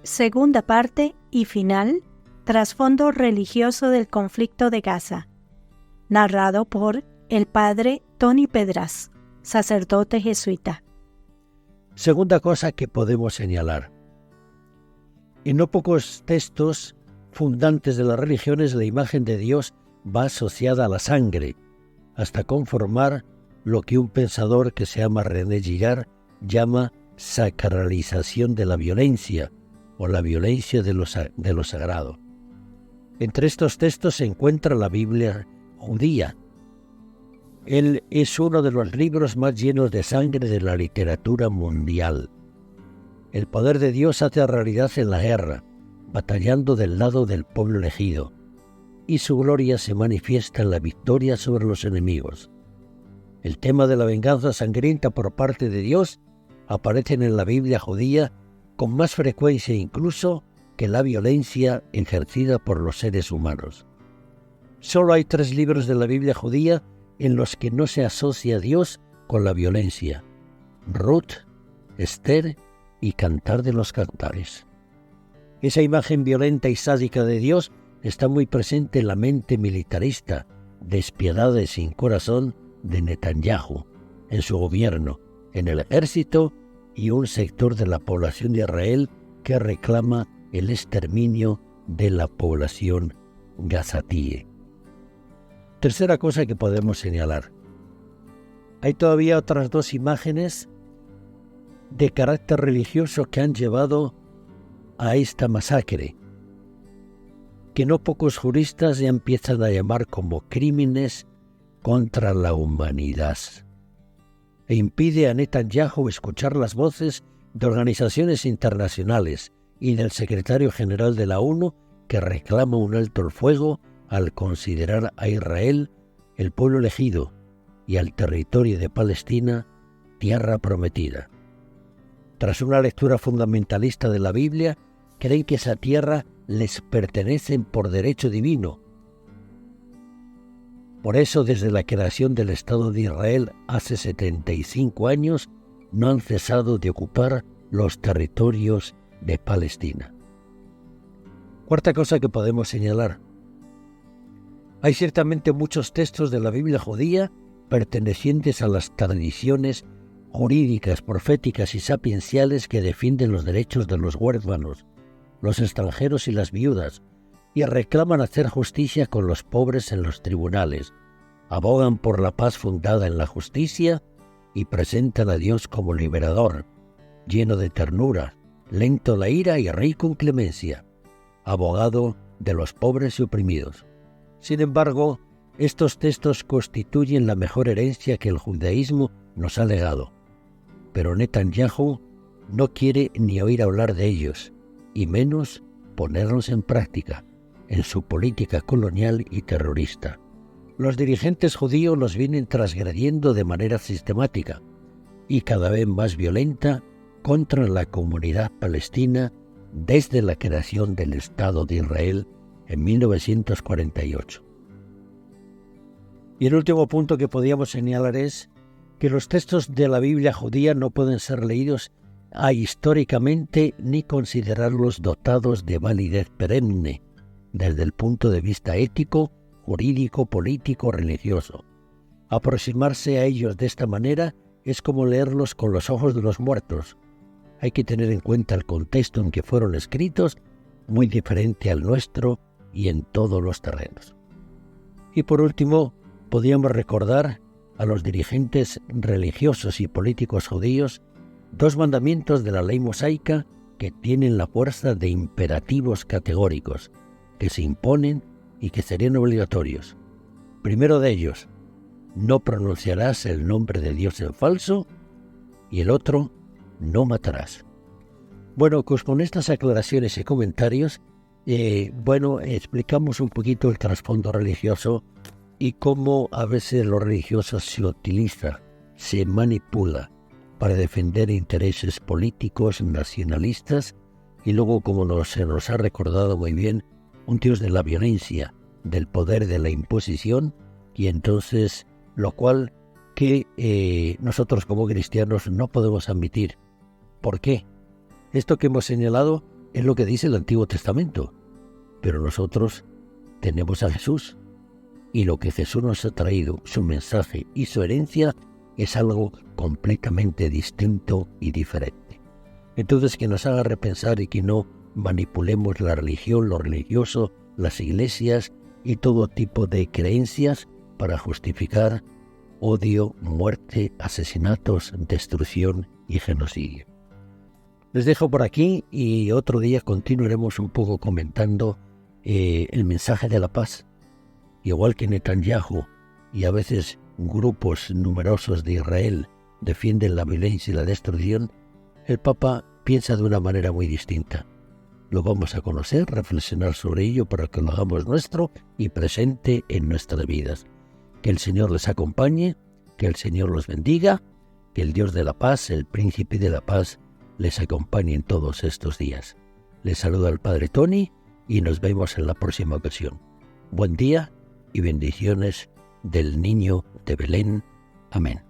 Segunda parte y final, trasfondo religioso del conflicto de Gaza. Narrado por el padre Tony Pedras, sacerdote jesuita. Segunda cosa que podemos señalar. En no pocos textos fundantes de las religiones, la imagen de Dios va asociada a la sangre, hasta conformar lo que un pensador que se llama René Girard llama sacralización de la violencia, o la violencia de lo sagrado. Entre estos textos se encuentra la Biblia judía. Él es uno de los libros más llenos de sangre de la literatura mundial. El poder de Dios hace realidad en la guerra, batallando del lado del pueblo elegido, y su gloria se manifiesta en la victoria sobre los enemigos. El tema de la venganza sangrienta por parte de Dios aparece en la Biblia judía con más frecuencia incluso que la violencia ejercida por los seres humanos. Solo hay 3 libros de la Biblia judía en los que no se asocia a Dios con la violencia: Ruth, Esther y Cantar de los Cantares. Esa imagen violenta y sádica de Dios está muy presente en la mente militarista, despiadada y sin corazón de Netanyahu, en su gobierno, en el ejército y un sector de la población de Israel que reclama el exterminio de la población gazatíe. Tercera cosa que podemos señalar. Hay todavía otras 2 imágenes de carácter religioso que han llevado a esta masacre, que no pocos juristas ya empiezan a llamar como crímenes contra la humanidad, e impide a Netanyahu escuchar las voces de organizaciones internacionales y del secretario general de la ONU que reclama un alto el fuego al considerar a Israel el pueblo elegido y al territorio de Palestina tierra prometida. Tras una lectura fundamentalista de la Biblia, creen que esa tierra les pertenece por derecho divino. Por eso, desde la creación del Estado de Israel hace 75 años, no han cesado de ocupar los territorios de Palestina. Cuarta cosa que podemos señalar. Hay ciertamente muchos textos de la Biblia judía pertenecientes a las tradiciones jurídicas, proféticas y sapienciales que defienden los derechos de los huérfanos, los extranjeros y las viudas, y reclaman hacer justicia con los pobres en los tribunales, abogan por la paz fundada en la justicia y presentan a Dios como liberador, lleno de ternura, lento la ira y rico en clemencia, abogado de los pobres y oprimidos. Sin embargo, estos textos constituyen la mejor herencia que el judaísmo nos ha legado, pero Netanyahu no quiere ni oír hablar de ellos, y menos ponerlos en práctica en su política colonial y terrorista. Los dirigentes judíos los vienen transgrediendo de manera sistemática y cada vez más violenta contra la comunidad palestina desde la creación del Estado de Israel en 1948. Y el último punto que podríamos señalar es que los textos de la Biblia judía no pueden ser leídos históricamente ni considerarlos dotados de validez perenne desde el punto de vista ético, jurídico, político, religioso. Aproximarse a ellos de esta manera es como leerlos con los ojos de los muertos. Hay que tener en cuenta el contexto en que fueron escritos, muy diferente al nuestro y en todos los terrenos. Y por último, podríamos recordar a los dirigentes religiosos y políticos judíos 2 mandamientos de la ley mosaica que tienen la fuerza de imperativos categóricos, que se imponen y que serían obligatorios. Primero de ellos, no pronunciarás el nombre de Dios en falso, y el otro, no matarás. Bueno, pues con estas aclaraciones y comentarios, explicamos un poquito el trasfondo religioso y cómo a veces lo religioso se utiliza, se manipula para defender intereses políticos nacionalistas y luego, como se nos ha recordado muy bien, un Dios de la violencia, del poder de la imposición, y entonces lo cual que nosotros como cristianos no podemos admitir. ¿Por qué? Esto que hemos señalado Es lo que dice el Antiguo Testamento. Pero nosotros tenemos a Jesús. Y lo que Jesús nos ha traído, su mensaje y su herencia, es algo completamente distinto y diferente. Entonces, que nos haga repensar y que no manipulemos la religión, lo religioso, las iglesias y todo tipo de creencias para justificar odio, muerte, asesinatos, destrucción y genocidio. Les dejo por aquí y otro día continuaremos un poco comentando el mensaje de la paz. Igual que Netanyahu y a veces grupos numerosos de Israel defienden la violencia y la destrucción, el Papa piensa de una manera muy distinta. Lo vamos a conocer, reflexionar sobre ello para que lo hagamos nuestro y presente en nuestras vidas. Que el Señor les acompañe, que el Señor los bendiga, que el Dios de la paz, el Príncipe de la paz, les acompañe en todos estos días. Les saluda el Padre Tony y nos vemos en la próxima ocasión. Buen día y bendiciones del Niño de Belén. Amén.